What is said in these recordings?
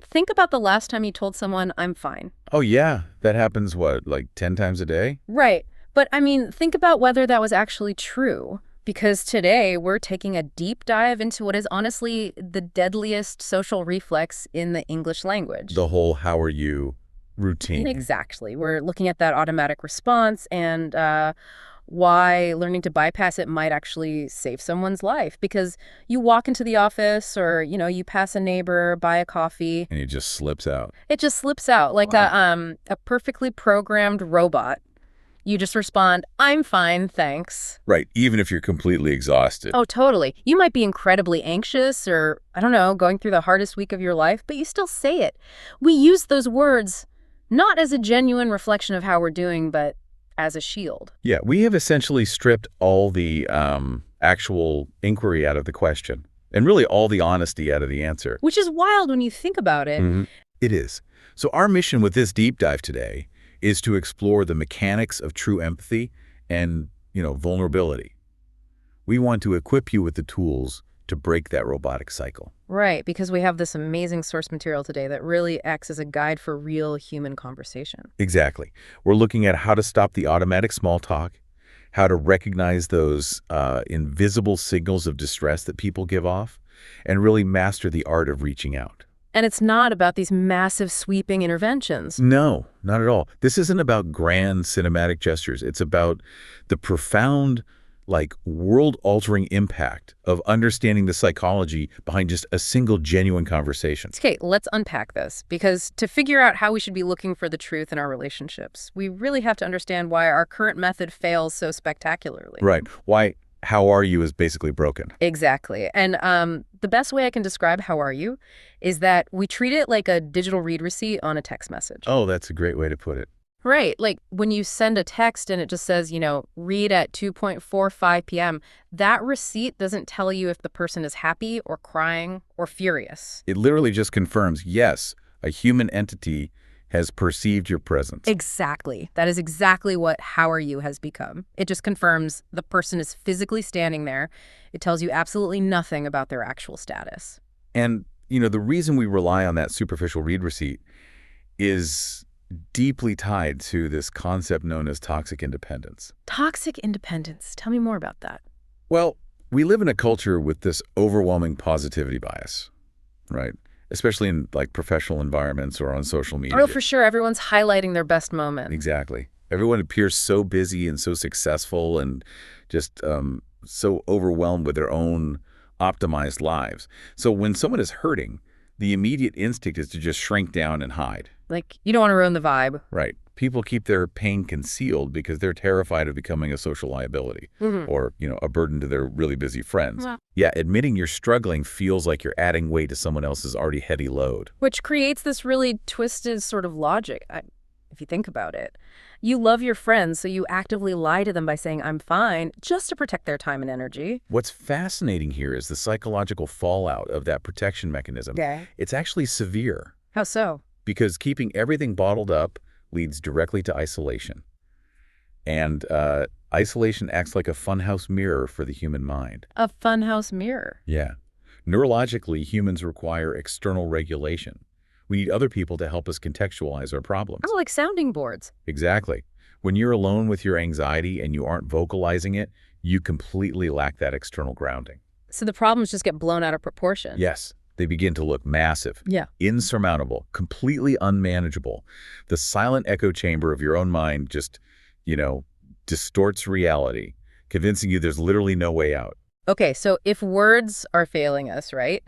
Think about the last time you told someone, I'm fine. Oh, yeah. That happens, what, like 10 times a day? Right. But I mean, think about whether that was actually true. Because today we're taking a deep dive into what is honestly the deadliest social reflex in the English language. The whole how are you routine. Exactly. We're looking at that automatic response and why learning to bypass it might actually save someone's life. Because you walk into the office or, you pass a neighbor, buy a coffee. And it just slips out. It just slips out like a perfectly programmed robot. You just respond, I'm fine, thanks. Right, even if you're completely exhausted. Oh, totally. You might be incredibly anxious or, I don't know, going through the hardest week of your life, but you still say it. We use those words not as a genuine reflection of how we're doing, but as a shield. Yeah, we have essentially stripped all the actual inquiry out of the question and really all the honesty out of the answer. Which is wild when you think about it. Mm-hmm. It is. So our mission with this deep dive today is to explore the mechanics of true empathy and, vulnerability. We want to equip you with the tools to break that robotic cycle. Right, because we have this amazing source material today that really acts as a guide for real human conversation. Exactly. We're looking at how to stop the automatic small talk, how to recognize those invisible signals of distress that people give off, and really master the art of reaching out. And it's not about these massive sweeping interventions. No, not at all. This isn't about grand cinematic gestures. It's about the profound, world-altering impact of understanding the psychology behind just a single genuine conversation. Okay, let's unpack this, because to figure out how we should be looking for the truth in our relationships, we really have to understand why our current method fails so spectacularly. Right. Why how are you is basically broken. Exactly. And the best way I can describe how are you is that we treat it like a digital read receipt on a text message. Oh, that's a great way to put it. Right. Like when you send a text and it just says, read at 2:45 p.m., that receipt doesn't tell you if the person is happy or crying or furious. It literally just confirms, yes, a human entity has perceived your presence. Exactly. That is exactly what how are you has become. It just confirms the person is physically standing there. It tells you absolutely nothing about their actual status. And, the reason we rely on that superficial read receipt is deeply tied to this concept known as toxic independence. Toxic independence. Tell me more about that. Well, we live in a culture with this overwhelming positivity bias, right? Especially in professional environments or on social media. Oh, for sure. Everyone's highlighting their best moment. Exactly. Everyone appears so busy and so successful and just so overwhelmed with their own optimized lives. So when someone is hurting, the immediate instinct is to just shrink down and hide. Like, you don't want to ruin the vibe. Right. People keep their pain concealed because they're terrified of becoming a social liability or, a burden to their really busy friends. Well, yeah, admitting you're struggling feels like you're adding weight to someone else's already heavy load. which creates this really twisted sort of logic, if you think about it. You love your friends, so you actively lie to them by saying, I'm fine, just to protect their time and energy. What's fascinating here is the psychological fallout of that protection mechanism. Yeah. It's actually severe How so? because keeping everything bottled up leads directly to isolation. And isolation acts like a funhouse mirror for the human mind. A funhouse mirror. Yeah. Neurologically, humans require external regulation. We need other people to help us contextualize our problems. Oh, like sounding boards. Exactly. When you're alone with your anxiety and you aren't vocalizing it, you completely lack that external grounding. So the problems just get blown out of proportion. Yes. They begin to look massive, Yeah. insurmountable, completely unmanageable. The silent echo chamber of your own mind just, distorts reality, convincing you there's literally no way out. Okay, so if words are failing us, right?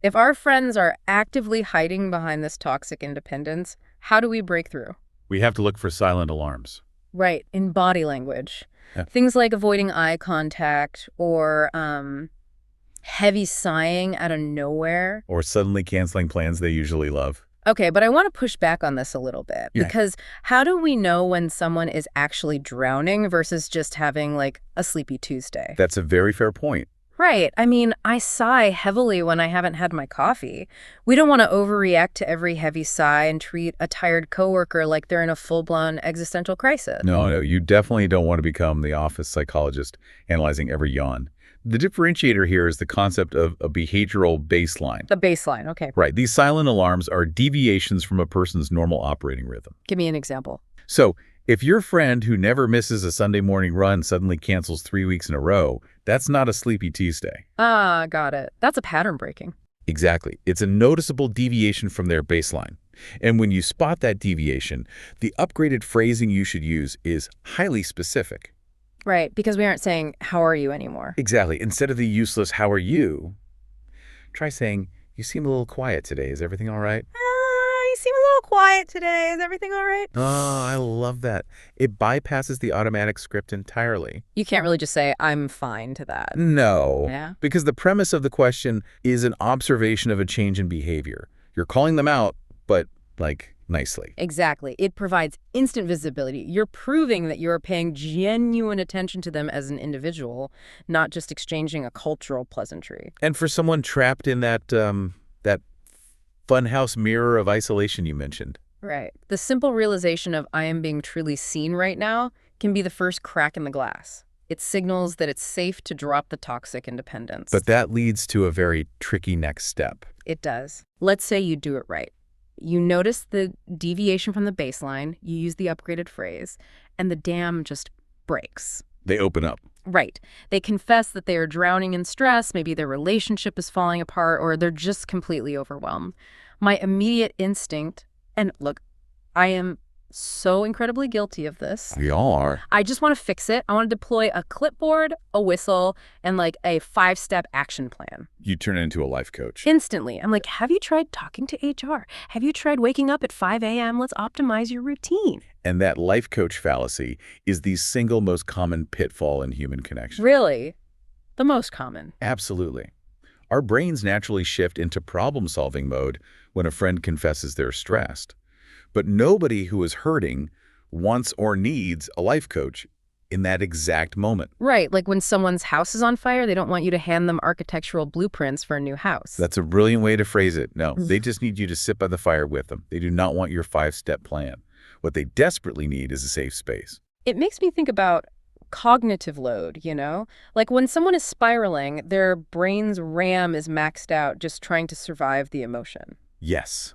If our friends are actively hiding behind this toxic independence, how do we break through? We have to look for silent alarms. Right, in body language. Yeah. Things like avoiding eye contact or heavy sighing out of nowhere. Or suddenly canceling plans they usually love. Okay, but I want to push back on this a little bit Yeah. because how do we know when someone is actually drowning versus just having a sleepy Tuesday? That's a very fair point. Right. I mean, I sigh heavily when I haven't had my coffee. We don't want to overreact to every heavy sigh and treat a tired coworker like they're in a full-blown existential crisis. No, you definitely don't want to become the office psychologist analyzing every yawn. The differentiator here is the concept of a behavioral baseline. The baseline, okay. Right. These silent alarms are deviations from a person's normal operating rhythm. Give me an example. So if your friend who never misses a Sunday morning run suddenly cancels 3 weeks in a row, that's not a sleepy Tuesday. Ah, got it. That's a pattern breaking. Exactly. It's a noticeable deviation from their baseline. And when you spot that deviation, the upgraded phrasing you should use is highly specific. Right, because we aren't saying, how are you anymore? Exactly. Instead of the useless, how are you? Try saying, you seem a little quiet today. Is everything all right? You seem a little quiet today. Is everything all right? Oh, I love that. It bypasses the automatic script entirely. You can't really just say, I'm fine to that. No. Yeah? Because the premise of the question is an observation of a change in behavior. You're calling them out, but, nicely. Exactly. It provides instant visibility. You're proving that you're paying genuine attention to them as an individual, not just exchanging a cultural pleasantry. And for someone trapped in that funhouse mirror of isolation you mentioned. Right. The simple realization of I am being truly seen right now can be the first crack in the glass. It signals that it's safe to drop the toxic independence. But that leads to a very tricky next step. It does. Let's say you do it right. You notice the deviation from the baseline, you use the upgraded phrase, and the dam just breaks. They open up. Right. They confess that they are drowning in stress, maybe their relationship is falling apart, or they're just completely overwhelmed. My immediate instinct, and look, I am so incredibly guilty of this. We all are. I just want to fix it. I want to deploy a clipboard, a whistle, and a 5-step action plan. You turn it into a life coach. Instantly. I'm like, have you tried talking to HR? Have you tried waking up at 5 a.m.? Let's optimize your routine. And that life coach fallacy is the single most common pitfall in human connection. Really? The most common. Absolutely. Our brains naturally shift into problem-solving mode when a friend confesses they're stressed. But nobody who is hurting wants or needs a life coach in that exact moment. Right, like when someone's house is on fire, they don't want you to hand them architectural blueprints for a new house. That's a brilliant way to phrase it. No, they just need you to sit by the fire with them. They do not want your 5-step plan. What they desperately need is a safe space. It makes me think about cognitive load, you know? Like when someone is spiraling, their brain's RAM is maxed out just trying to survive the emotion. Yes.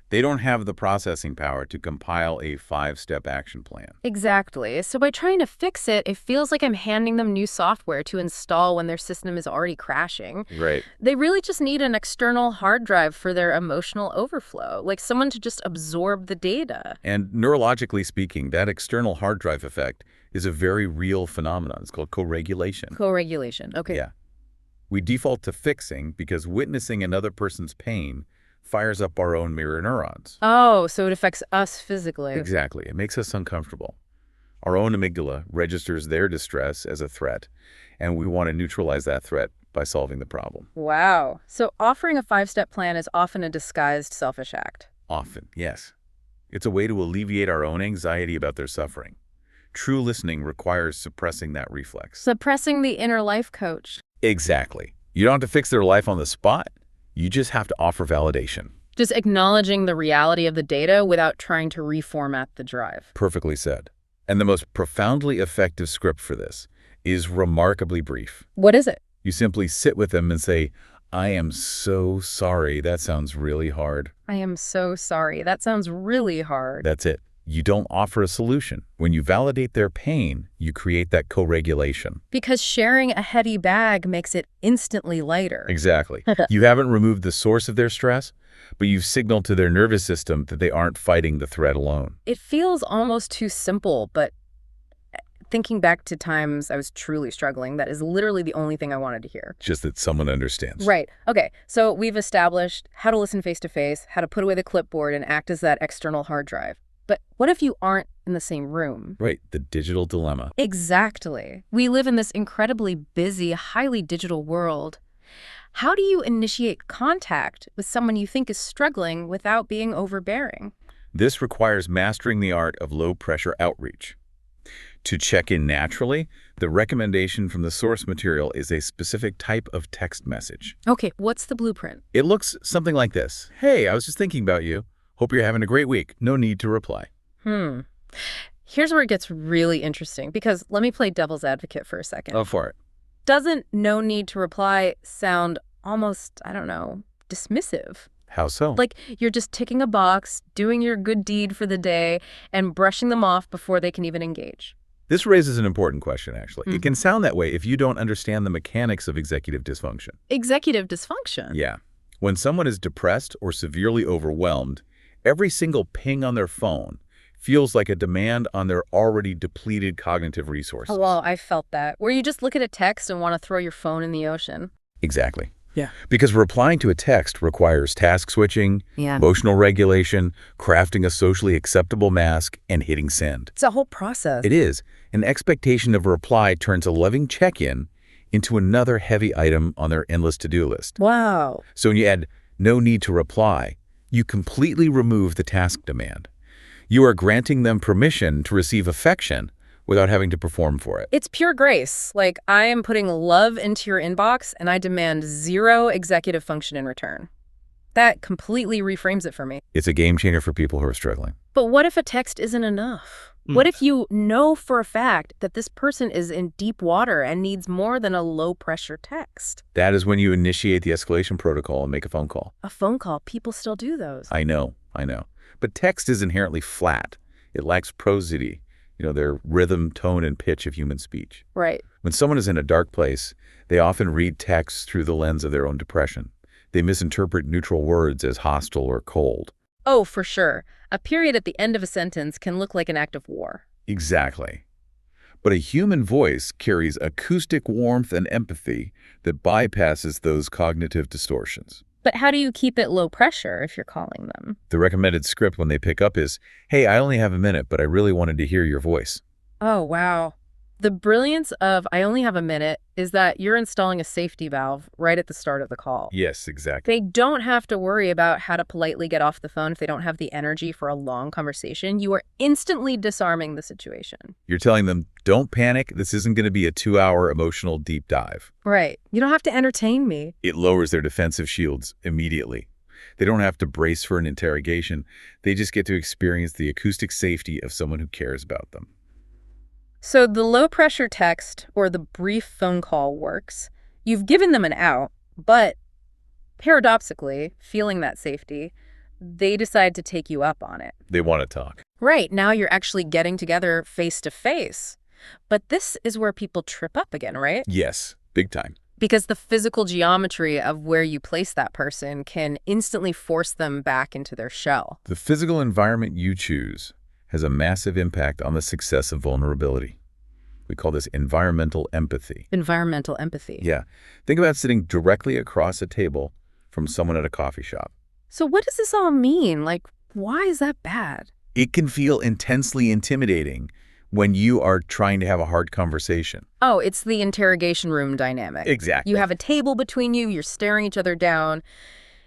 They don't have the processing power to compile a 5-step action plan. Exactly. So by trying to fix it, it feels like I'm handing them new software to install when their system is already crashing. Right. They really just need an external hard drive for their emotional overflow, like someone to just absorb the data. And neurologically speaking, that external hard drive effect is a very real phenomenon. It's called co-regulation. Co-regulation. Okay. Yeah. We default to fixing because witnessing another person's pain fires up our own mirror neurons. Oh, so it affects us physically. Exactly. It makes us uncomfortable. Our own amygdala registers their distress as a threat, and we want to neutralize that threat by solving the problem. Wow. So offering a 5-step plan is often a disguised selfish act. Often, yes. It's a way to alleviate our own anxiety about their suffering. True listening requires suppressing that reflex. Suppressing the inner life coach. Exactly. You don't have to fix their life on the spot. You just have to offer validation. Just acknowledging the reality of the data without trying to reformat the drive. Perfectly said. And the most profoundly effective script for this is remarkably brief. What is it? You simply sit with them and say, I am so sorry. That sounds really hard. I am so sorry. That sounds really hard. That's it. You don't offer a solution. When you validate their pain, you create that co-regulation. Because sharing a heady bag makes it instantly lighter. Exactly. You haven't removed the source of their stress, but you've signaled to their nervous system that they aren't fighting the threat alone. It feels almost too simple, but thinking back to times I was truly struggling, that is literally the only thing I wanted to hear. Just that someone understands. Right. Okay. So we've established how to listen face-to-face, how to put away the clipboard and act as that external hard drive. But what if you aren't in the same room? Right. The digital dilemma. Exactly. We live in this incredibly busy, highly digital world. How do you initiate contact with someone you think is struggling without being overbearing? This requires mastering the art of low-pressure outreach. To check in naturally, the recommendation from the source material is a specific type of text message. Okay, what's the blueprint? It looks something like this. Hey, I was just thinking about you. Hope you're having a great week. No need to reply. Here's where it gets really interesting, because let me play devil's advocate for a second. Oh, for it. doesn't no need to reply sound almost, I don't know, dismissive? How so? Like you're just ticking a box, doing your good deed for the day, and brushing them off before they can even engage. This raises an important question, actually. It hmm can sound that way if you don't understand the mechanics of executive dysfunction. Executive dysfunction. Yeah. When someone is depressed or severely overwhelmed, every single ping on their phone feels like a demand on their already depleted cognitive Oh, resources. well, I felt that. Where you just look at a text and want to throw your phone in the ocean. Exactly. Yeah. Because replying to a text requires task switching, Yeah. emotional regulation, crafting a socially acceptable mask, and hitting send. It's a whole process. It is. An expectation of a reply turns a loving check-in into another heavy item on their endless to-do list. Wow. So when you add no need to reply, you completely remove the task demand. You are granting them permission to receive affection without having to perform for it. It's pure grace. Like, I am putting love into your inbox, and I demand zero executive function in return. That completely reframes it for me. It's a game changer for people who are struggling. But what if a text isn't enough? What if you know for a fact that this person is in deep water and needs more than a low-pressure text? That is when you initiate the escalation protocol and make a phone call. A phone call, people still do those. I know. But text is inherently flat. It lacks prosody, their rhythm, tone, and pitch of human speech. Right. When someone is in a dark place, they often read text through the lens of their own depression. They misinterpret neutral words as hostile or cold. Oh, for sure. A period at the end of a sentence can look like an act of war. Exactly. But a human voice carries acoustic warmth and empathy that bypasses those cognitive distortions. But how do you keep it low pressure if you're calling them? The recommended script when they pick up is, "Hey, I only have a minute, but I really wanted to hear your voice." Oh, wow. The brilliance of I only have a minute is that you're installing a safety valve right at the start of the call. Yes, exactly. They don't have to worry about how to politely get off the phone if they don't have the energy for a long conversation. You are instantly disarming the situation. You're telling them, don't panic. This isn't going to be a 2-hour emotional deep dive. Right. You don't have to entertain me. It lowers their defensive shields immediately. They don't have to brace for an interrogation. They just get to experience the acoustic safety of someone who cares about them. So the low-pressure text or the brief phone call works. You've given them an out, but paradoxically, feeling that safety, they decide to take you up on it. They want to talk. Right, now you're actually getting together face to face. But this is where people trip up again, right? Yes, big time. Because the physical geometry of where you place that person can instantly force them back into their shell. The physical environment you choose has a massive impact on the success of vulnerability. We call this environmental empathy. Environmental empathy. Yeah. Think about sitting directly across a table from someone at a coffee shop. So what does this all mean? Like, why is that bad? It can feel intensely intimidating when you are trying to have a hard conversation. Oh, it's the interrogation room dynamic. Exactly. You have a table between you, you're staring each other down.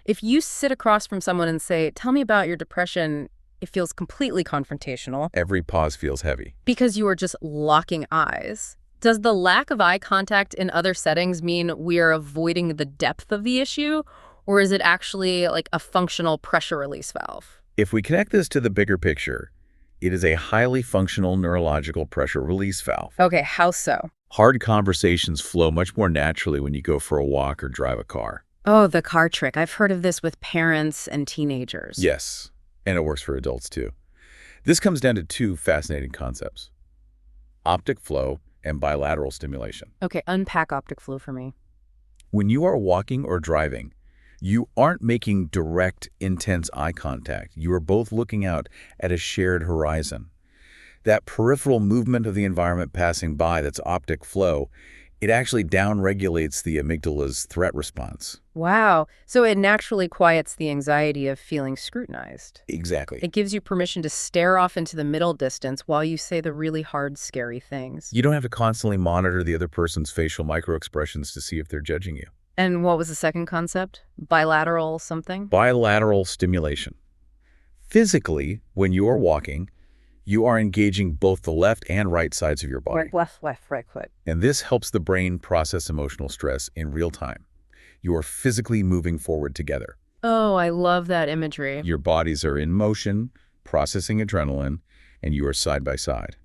If you sit across from someone and say, tell me about your depression, it feels completely confrontational. Every pause feels heavy. Because you are just locking eyes. Does the lack of eye contact in other settings mean we are avoiding the depth of the issue? Or is it actually like a functional pressure release valve? If we connect this to the bigger picture, it is a highly functional neurological pressure release valve. Okay, how so? Hard conversations flow much more naturally when you go for a walk or drive a car. Oh, the car trick. I've heard of this with parents and teenagers. Yes, and it works for adults too. This comes down to two fascinating concepts: optic flow and bilateral stimulation. Okay, unpack optic flow for me. When you are walking or driving, you aren't making direct, intense eye contact. You are both looking out at a shared horizon. That peripheral movement of the environment passing by, that's optic flow, it actually downregulates the amygdala's threat response. Wow. So it naturally quiets the anxiety of feeling scrutinized. Exactly. It gives you permission to stare off into the middle distance while you say the really hard, scary things. You don't have to constantly monitor the other person's facial microexpressions to see if they're judging you. And what was the second concept? Bilateral something? Bilateral stimulation. Physically, when you are walking, you are engaging both the left and right sides of your body. Left, right foot. And this helps the brain process emotional stress in real time. You are physically moving forward together. Oh, I love that imagery. Your bodies are in motion, processing adrenaline, and you are side by side.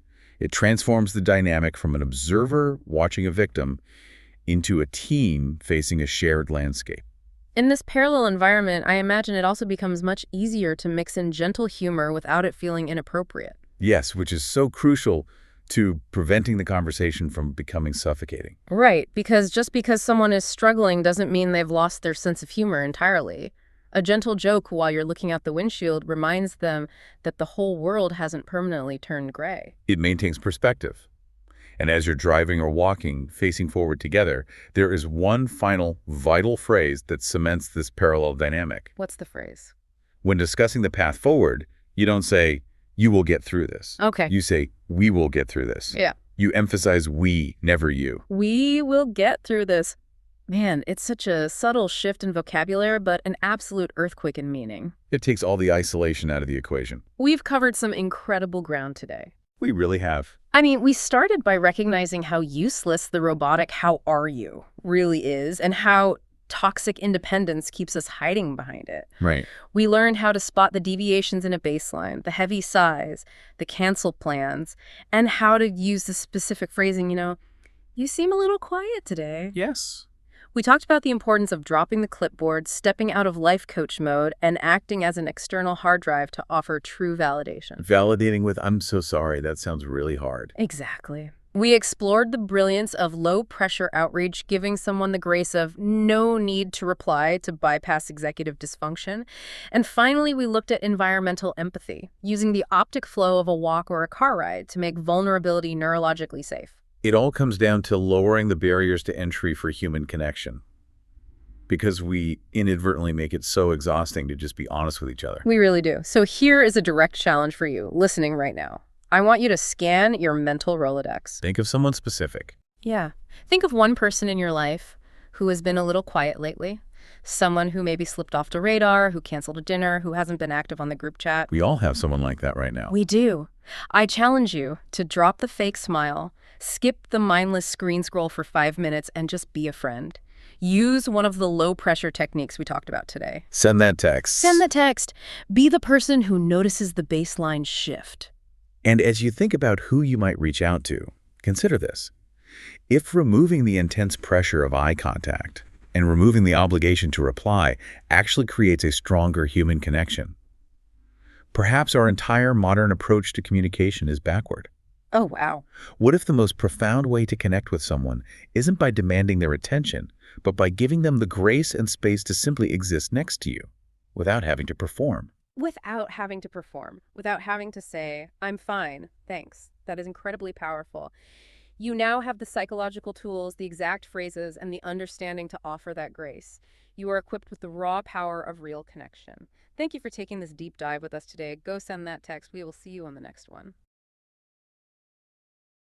It transforms the dynamic from an observer watching a victim into a team facing a shared landscape. In this parallel environment, I imagine it also becomes much easier to mix in gentle humor without it feeling inappropriate. Yes, which is so crucial to preventing the conversation from becoming suffocating. Right, because just because someone is struggling doesn't mean they've lost their sense of humor entirely. A gentle joke while you're looking out the windshield reminds them that the whole world hasn't permanently turned gray. It maintains perspective. And as you're driving or walking, facing forward together, there is one final vital phrase that cements this parallel dynamic. What's the phrase? When discussing the path forward, you don't say, "You will get through this." Okay. You say, "We will get through this." Yeah. You emphasize we, never you. We will get through this. Man, it's such a subtle shift in vocabulary, but an absolute earthquake in meaning. It takes all the isolation out of the equation. We've covered some incredible ground today. We really have. I mean, we started by recognizing how useless the robotic "how are you" really is and how toxic independence keeps us hiding behind it. Right. We learned how to spot the deviations in a baseline, the heavy sighs, the cancel plans, and how to use the specific phrasing, "You seem a little quiet today." Yes. We talked about the importance of dropping the clipboard, stepping out of life coach mode, and acting as an external hard drive to offer true validation. Validating with, "I'm so sorry, that sounds really hard." Exactly. We explored the brilliance of low-pressure outreach, giving someone the grace of no need to reply to bypass executive dysfunction. And finally, we looked at environmental empathy, using the optic flow of a walk or a car ride to make vulnerability neurologically safe. It all comes down to lowering the barriers to entry for human connection, because we inadvertently make it so exhausting to just be honest with each other. We really do. So here is a direct challenge for you, listening right now. I want you to scan your mental Rolodex. Think of someone specific. Yeah. Think of one person in your life who has been a little quiet lately. Someone who maybe slipped off the radar, who canceled a dinner, who hasn't been active on the group chat. We all have someone like that right now. We do. I challenge you to drop the fake smile, skip the mindless screen scroll for 5 minutes, and just be a friend. Use one of the low-pressure techniques we talked about today. Send that text. Send the text. Be the person who notices the baseline shift. And as you think about who you might reach out to, consider this. If removing the intense pressure of eye contact and removing the obligation to reply actually creates a stronger human connection, perhaps our entire modern approach to communication is backward. Oh, wow. What if the most profound way to connect with someone isn't by demanding their attention, but by giving them the grace and space to simply exist next to you without having to perform? Without having to perform, without having to say, "I'm fine, thanks." That is incredibly powerful. You now have the psychological tools, the exact phrases, and the understanding to offer that grace. You are equipped with the raw power of real connection. Thank you for taking this deep dive with us today. Go send that text. We will see you on the next one.